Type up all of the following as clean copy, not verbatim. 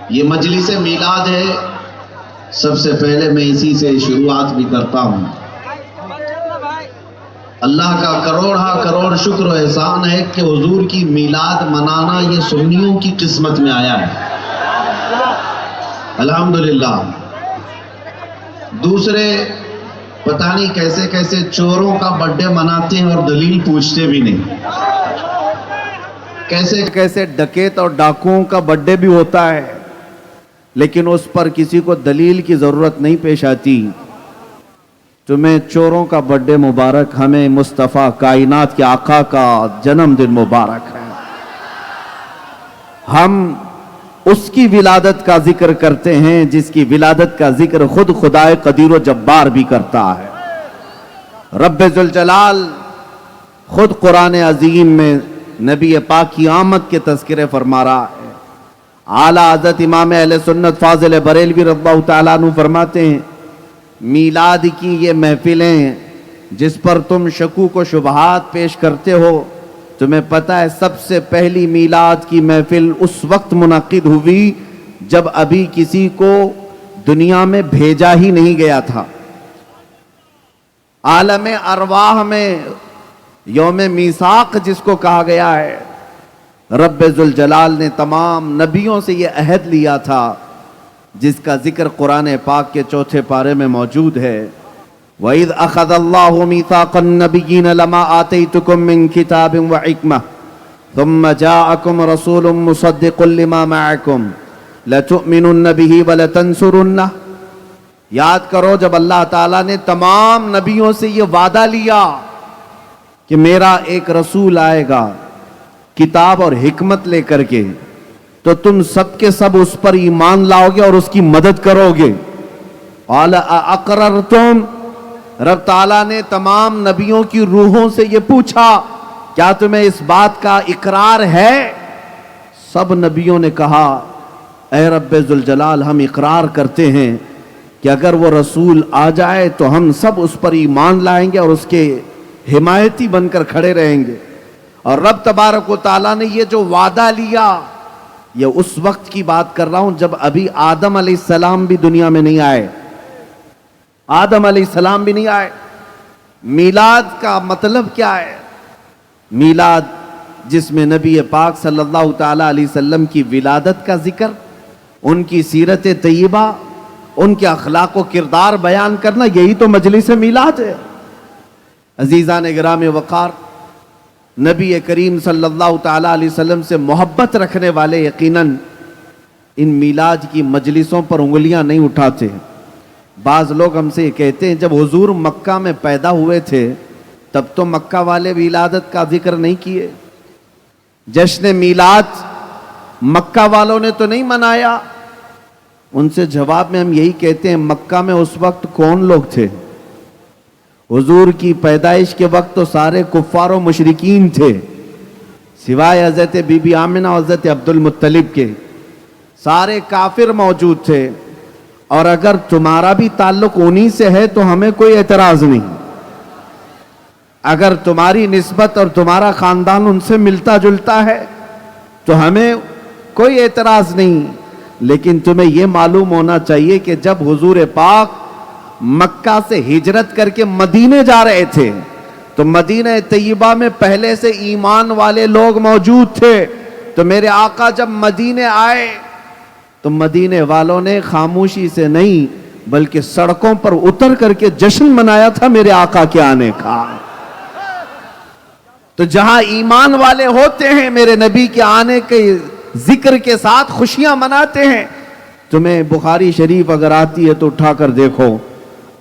یہ مجلس میلاد ہے، سب سے پہلے میں اسی سے شروعات بھی کرتا ہوں۔ اللہ کا کروڑا کروڑ شکر و احسان ہے کہ حضور کی میلاد منانا یہ سنیوں کی قسمت میں آیا ہے، الحمدللہ۔ دوسرے پتہ نہیں کیسے کیسے چوروں کا برتھ ڈے مناتے ہیں اور دلیل پوچھتے بھی نہیں، کیسے کیسے ڈکیت اور ڈاکوؤں کا برتھ ڈے بھی ہوتا ہے، لیکن اس پر کسی کو دلیل کی ضرورت نہیں پیش آتی۔ تمہیں چوروں کا برتھ ڈے مبارک، ہمیں مصطفیٰ کائنات کے آقا کا جنم دن مبارک ہے۔ ہم اس کی ولادت کا ذکر کرتے ہیں جس کی ولادت کا ذکر خود خدائے قدیر و جبار بھی کرتا ہے۔ رب ذوالجلال خود قرآن عظیم میں نبی پاک کی آمد کے تذکرے فرما رہا ہے۔ اعلیٰ حضرت امام اہل سنت فاضل بریلوی رضی اللہ تعالیٰ عنہ فرماتے ہیں، میلاد کی یہ محفلیں جس پر تم شکوک و شبہات پیش کرتے ہو، تمہیں پتہ ہے سب سے پہلی میلاد کی محفل اس وقت منعقد ہوئی جب ابھی کسی کو دنیا میں بھیجا ہی نہیں گیا تھا۔ عالم ارواح میں یوم میثاق جس کو کہا گیا ہے، رب ذوالجلال نے تمام نبیوں سے یہ عہد لیا تھا جس کا ذکر قرآن پاک کے چوتھے پارے میں موجود ہے۔ وَإِذْ أَخَذَ اللَّهُ مِيثَاقَ النَّبِيِّينَ لَمَا آتَيْتُكُم مِّن كِتَابٍ وَحِكْمَةٍ ثُمَّ جَاءَكُمْ رَسُولٌ مُصَدِّقٌ لِّمَا مَعَكُمْ لَتُؤْمِنُنَّ بِهِ وَلَتَنصُرُنَّهُ۔ یاد کرو جب اللہ تعالیٰ نے تمام نبیوں سے یہ وعدہ لیا کہ میرا ایک رسول آئے گا کتاب اور حکمت لے کر کے، تو تم سب کے سب اس پر ایمان لاؤ گے اور اس کی مدد کرو گے۔ قَالَ أَأَقْرَرْتُمْ، رب تعالیٰ نے تمام نبیوں کی روحوں سے یہ پوچھا کیا تمہیں اس بات کا اقرار ہے؟ سب نبیوں نے کہا اے رب ذوالجلال ہم اقرار کرتے ہیں کہ اگر وہ رسول آ جائے تو ہم سب اس پر ایمان لائیں گے اور اس کے حمایتی بن کر کھڑے رہیں گے۔ اور رب تبارک و تعالیٰ نے یہ جو وعدہ لیا، یہ اس وقت کی بات کر رہا ہوں جب ابھی آدم علیہ السلام بھی دنیا میں نہیں آئے، آدم علیہ السلام بھی نہیں آئے۔ میلاد کا مطلب کیا ہے؟ میلاد جس میں نبی پاک صلی اللہ تعالیٰ علیہ وسلم کی ولادت کا ذکر، ان کی سیرت طیبہ، ان کے اخلاق و کردار بیان کرنا، یہی تو مجلس میلاد ہے۔ عزیزان گرامی وقار، نبی کریم صلی اللہ تعالیٰ علیہ وسلم سے محبت رکھنے والے یقیناً ان میلاد کی مجلسوں پر انگلیاں نہیں اٹھاتے۔ بعض لوگ ہم سے یہ کہتے ہیں جب حضور مکہ میں پیدا ہوئے تھے تب تو مکہ والے ولادت کا ذکر نہیں کیے، جشن میلاد مکہ والوں نے تو نہیں منایا۔ ان سے جواب میں ہم یہی کہتے ہیں مکہ میں اس وقت کون لوگ تھے؟ حضور کی پیدائش کے وقت تو سارے کفار و مشرکین تھے، سوائے حضرت بی بی آمنہ اور حضرت عبد المطلب کے، سارے کافر موجود تھے۔ اور اگر تمہارا بھی تعلق انہی سے ہے تو ہمیں کوئی اعتراض نہیں، اگر تمہاری نسبت اور تمہارا خاندان ان سے ملتا جلتا ہے تو ہمیں کوئی اعتراض نہیں۔ لیکن تمہیں یہ معلوم ہونا چاہیے کہ جب حضور پاک مکہ سے ہجرت کر کے مدینے جا رہے تھے تو مدینہ طیبہ میں پہلے سے ایمان والے لوگ موجود تھے، تو میرے آقا جب مدینے آئے تو مدینے والوں نے خاموشی سے نہیں بلکہ سڑکوں پر اتر کر کے جشن منایا تھا میرے آقا کے آنے کا۔ تو جہاں ایمان والے ہوتے ہیں میرے نبی کے آنے کے ذکر کے ساتھ خوشیاں مناتے ہیں۔ تمہیں بخاری شریف اگر آتی ہے تو اٹھا کر دیکھو،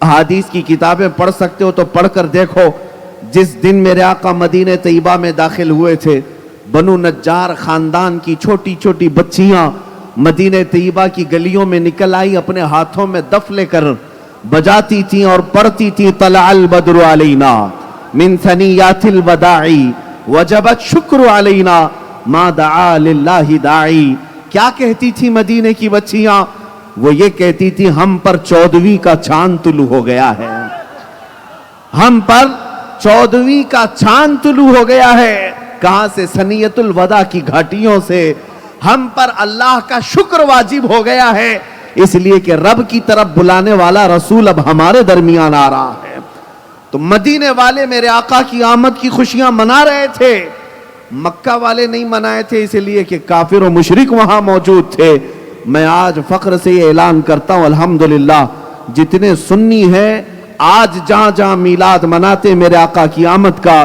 احادیث کی کتابیں پڑھ سکتے ہو تو پڑھ کر دیکھو، جس دن میرے آقا مدینہ طیبہ میں داخل ہوئے تھے، بنو نجار خاندان کی چھوٹی چھوٹی بچیاں مدینہ طیبہ کی گلیوں میں نکل آئی، اپنے ہاتھوں میں دف لے کر بجاتی تھیں اور پڑھتی تھیں طلع البدر علینا من ثنیات الوداع وجب الشکر علینا ما دعا للہ داعی۔ کیا کہتی تھی مدینے کی بچیاں؟ وہ یہ کہتی تھی ہم پر 14ویں کا چاند طلوع ہو گیا ہے، ہم پر 14ویں کا چاند طلوع ہو گیا ہے۔ کہاں سے؟ ثنیۃ الوداع کی گھاٹیوں سے، ہم پر اللہ کا شکر واجب ہو گیا ہے، اس لیے کہ رب کی طرف بلانے والا رسول اب ہمارے درمیان آ رہا ہے۔ تو مدینے والے میرے آقا کی آمد کی خوشیاں منا رہے تھے، مکہ والے نہیں منائے تھے، اس لیے کہ کافر و مشرک وہاں موجود تھے۔ میں آج فخر سے یہ اعلان کرتا ہوں، الحمدللہ جتنے سنی ہیں آج جہاں جہاں میلاد مناتے میرے آقا کی آمد کا،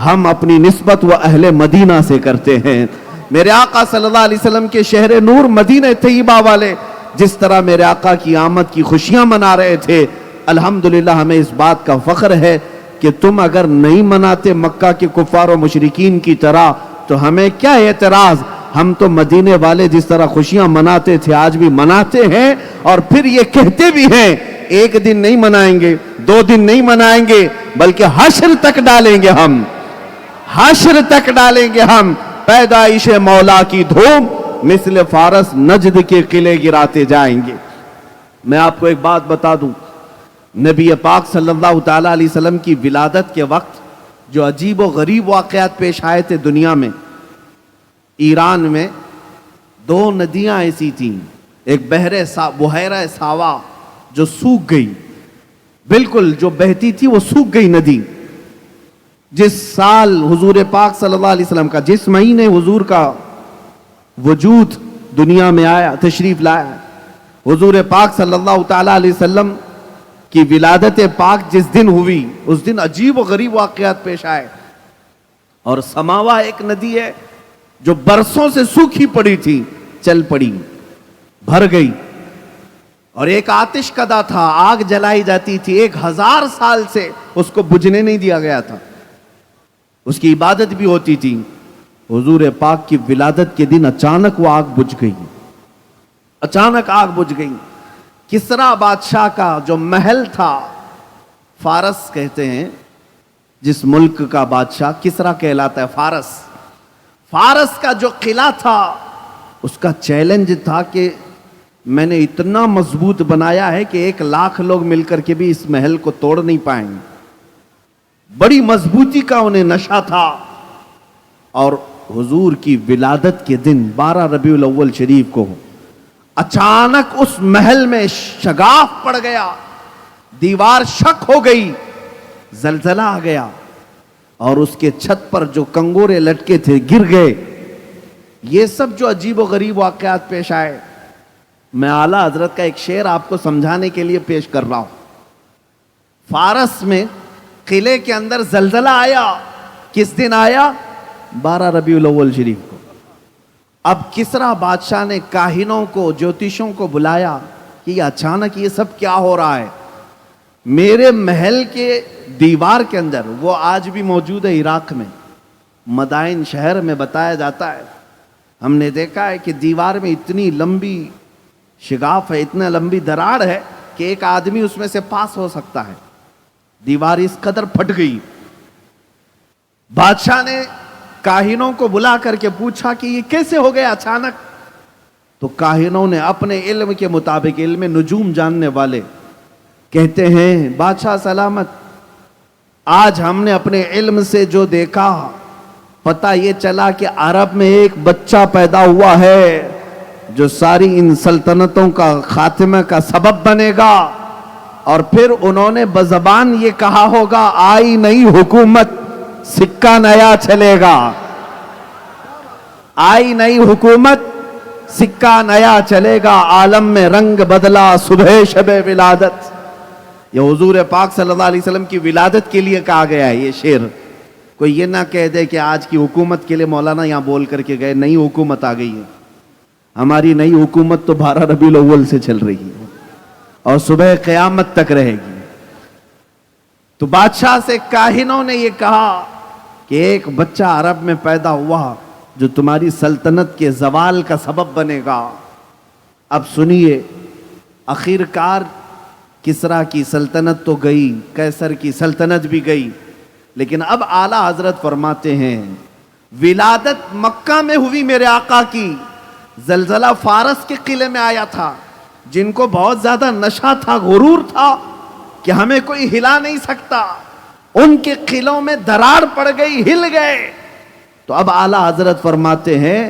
ہم اپنی نسبت و اہل مدینہ سے کرتے ہیں۔ میرے آقا صلی اللہ علیہ وسلم کے شہر نور مدینہ طیبہ والے جس طرح میرے آقا کی آمد کی خوشیاں منا رہے تھے، الحمدللہ ہمیں اس بات کا فخر ہے کہ تم اگر نہیں مناتے مکہ کے کفار و مشرکین کی طرح تو ہمیں کیا اعتراض؟ ہم تو مدینے والے جس طرح خوشیاں مناتے تھے آج بھی مناتے ہیں، اور پھر یہ کہتے بھی ہیں ایک دن نہیں منائیں گے، 2 دن نہیں منائیں گے، بلکہ حشر تک ڈالیں گے ہم، حشر تک ڈالیں گے ہم پیدائش مولا کی دھوم، مثل فارس نجد کے قلعے گراتے جائیں گے۔ میں آپ کو ایک بات بتا دوں، نبی پاک صلی اللہ تعالیٰ علیہ وسلم کی ولادت کے وقت جو عجیب و غریب واقعات پیش آئے تھے دنیا میں، ایران میں 2 ندیاں ایسی تھیں، ایک بحیرہ ساوا جو سوکھ گئی، بالکل جو بہتی تھی وہ سوکھ گئی ندی۔ جس سال حضور پاک صلی اللہ علیہ وسلم کا، جس مہینے حضور کا وجود دنیا میں آیا، تشریف لایا، حضور پاک صلی اللہ تعالیٰ علیہ وسلم کی ولادت پاک جس دن ہوئی، اس دن عجیب و غریب واقعات پیش آئے۔ اور سماوا ایک ندی ہے جو برسوں سے سوکھی پڑی تھی، چل پڑی، بھر گئی، اور ایک آتش کدا تھا، آگ جلائی جاتی تھی، 1000 سال سے اس کو بجھنے نہیں دیا گیا تھا، اس کی عبادت بھی ہوتی تھی۔ حضور پاک کی ولادت کے دن اچانک وہ آگ بجھ گئی، اچانک آگ بجھ گئی۔ کسرا بادشاہ کا جو محل تھا، فارس کہتے ہیں جس ملک کا بادشاہ، کسرا کہلاتا ہے فارس، فارس کا جو قلعہ تھا اس کا چیلنج تھا کہ میں نے اتنا مضبوط بنایا ہے کہ 1,00,000 لوگ مل کر کے بھی اس محل کو توڑ نہیں پائیں گے، بڑی مضبوطی کا انہیں نشہ تھا۔ اور حضور کی ولادت کے دن 12 ربیع الاول شریف کو اچانک اس محل میں شگاف پڑ گیا، دیوار شک ہو گئی، زلزلہ آ گیا، اور اس کے چھت پر جو کنگورے لٹکے تھے گر گئے۔ یہ سب جو عجیب و غریب واقعات پیش آئے، میں اعلیٰ حضرت کا ایک شعر آپ کو سمجھانے کے لیے پیش کر رہا ہوں۔ فارس میں قلعے کے اندر زلزلہ آیا، کس دن آیا؟ 12 ربیع الاول شریف کو۔ اب کسرا بادشاہ نے کاہنوں کو، جوتشوں کو بلایا کہ یہ اچانک یہ سب کیا ہو رہا ہے؟ میرے محل کے دیوار کے اندر، وہ آج بھی موجود ہے عراق میں، مدائن شہر میں بتایا جاتا ہے، ہم نے دیکھا ہے کہ دیوار میں اتنی لمبی شگاف ہے، اتنا لمبی دراڑ ہے کہ ایک آدمی اس میں سے پاس ہو سکتا ہے، دیوار اس قدر پھٹ گئی۔ بادشاہ نے کاہنوں کو بلا کر کے پوچھا کہ یہ کیسے ہو گیا اچانک؟ تو کاہنوں نے اپنے علم کے مطابق، علم نجوم جاننے والے کہتے ہیں بادشاہ سلامت، آج ہم نے اپنے علم سے جو دیکھا، پتہ یہ چلا کہ عرب میں ایک بچہ پیدا ہوا ہے جو ساری ان سلطنتوں کا خاتمہ کا سبب بنے گا۔ اور پھر انہوں نے بزبان یہ کہا ہوگا، آئی نئی حکومت سکہ نیا چلے گا، آئی نئی حکومت سکہ نیا چلے گا، عالم میں رنگ بدلا صبح شب ولادت۔ یہ حضور پاک صلی اللہ علیہ وسلم کی ولادت کے لیے کہا گیا ہے یہ شعر۔ کوئی یہ نہ کہہ دے کہ آج کی حکومت کے لیے مولانا یہاں بول کر کے گئے، نئی حکومت آ گئی ہے۔ ہماری نئی حکومت تو 12 ربیع الاول سے چل رہی ہے اور صبح قیامت تک رہے گی۔ تو بادشاہ سے کاہنوں نے یہ کہا کہ ایک بچہ عرب میں پیدا ہوا جو تمہاری سلطنت کے زوال کا سبب بنے گا۔ اب سنیے، آخرکار کسرا کی سلطنت تو گئی، قیصر کی سلطنت بھی گئی، لیکن اب اعلیٰ حضرت فرماتے ہیں ولادت مکہ میں ہوئی میرے آقا کی، زلزلہ فارس کے قلعے میں آیا تھا، جن کو بہت زیادہ نشہ تھا، غرور تھا کہ ہمیں کوئی ہلا نہیں سکتا، ان کے قلعوں میں دراڑ پڑ گئی، ہل گئے۔ تو اب اعلیٰ حضرت فرماتے ہیں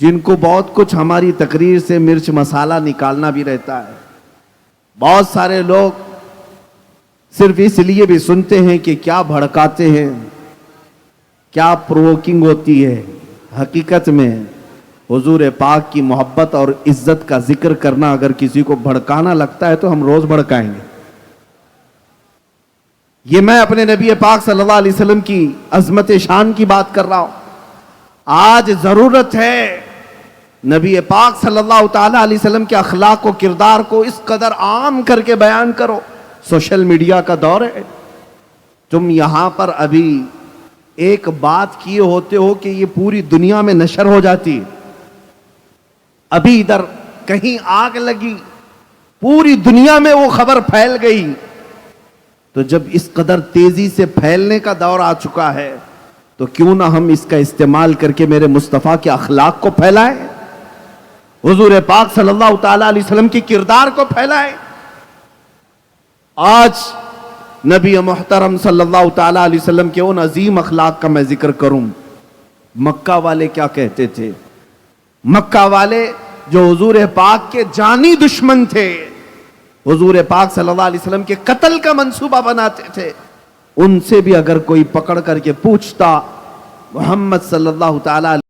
جن کو بہت کچھ ہماری تقریر سے مرچ مسالہ نکالنا بھی رہتا ہے. بہت سارے لوگ صرف اس لیے بھی سنتے ہیں کہ کیا بھڑکاتے ہیں, کیا پرووکنگ ہوتی ہے. حقیقت میں حضور پاک کی محبت اور عزت کا ذکر کرنا اگر کسی کو بھڑکانا لگتا ہے تو ہم روز بھڑکائیں گے. یہ میں اپنے نبی پاک صلی اللہ علیہ وسلم کی عظمت شان کی بات کر رہا ہوں. آج ضرورت ہے نبی پاک صلی اللہ تعالی علیہ وسلم کے اخلاق و کردار کو اس قدر عام کر کے بیان کرو. سوشل میڈیا کا دور ہے. تم یہاں پر ابھی ایک بات کیے ہوتے ہو کہ یہ پوری دنیا میں نشر ہو جاتی. ابھی ادھر کہیں آگ لگی, پوری دنیا میں وہ خبر پھیل گئی. تو جب اس قدر تیزی سے پھیلنے کا دور آ چکا ہے تو کیوں نہ ہم اس کا استعمال کر کے میرے مصطفیٰ کے اخلاق کو پھیلائیں, حضور پاک صلی اللہ تعالی علیہ وسلم کی کردار کو پھیلائیں. آج نبی محترم صلی اللہ تعالی علیہ وسلم کے ان عظیم اخلاق کا میں ذکر کروں. مکہ والے کیا کہتے تھے؟ مکہ والے جو حضور پاک کے جانی دشمن تھے, حضور پاک صلی اللہ علیہ وسلم کے قتل کا منصوبہ بناتے تھے, ان سے بھی اگر کوئی پکڑ کر کے پوچھتا محمد صلی اللہ تعالی